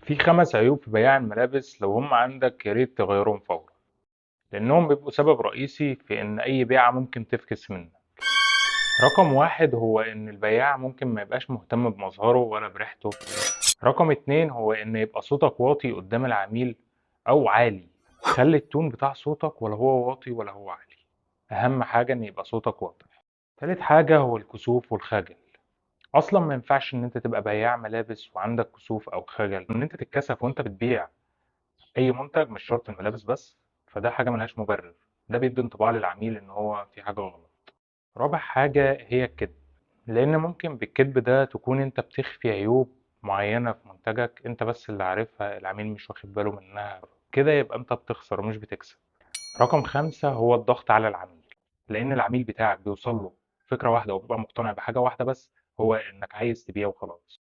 في 5 عيوب في بياع الملابس لو هم عندك يا ريت تغيرهم فورا، لأنهم بيبقوا سبب رئيسي في إن أي بيعة ممكن تفكس منك. رقم 1 هو إن البياع ممكن ما يبقاش مهتم بمظهره ولا بريحته. رقم 2 هو إن يبقى صوتك واطي قدام العميل أو عالي. خلي التون بتاع صوتك ولا هو واطي ولا هو عالي، أهم حاجة إن يبقى صوتك واضح. تالت حاجة هو الكسوف والخجل. أصلا ما ينفعش إن أنت تبقى بياع ملابس وعندك كسوف أو خجل إن أنت تتكسف وأنت بتبيع أي منتج، مش شرط الملابس بس. فده حاجة ملهاش مبرر، ده بيدي انطباع للعميل إن هو في حاجة غلط. رابع حاجة هي الكذب، لأن ممكن بالكذب ده تكون أنت بتخفي عيوب معينة في منتجك أنت بس اللي عارفها، العميل مش واخد باله منها. كده يبقى أنت بتخسر ومش بتكسب. رقم 5 هو الضغط على العميل، لأن العميل بتاعك بيوصل له فكرة واحدة وبيبقى مقتنع بحاجة واحدة بس، هو إنك عايز تبيع وخلاص.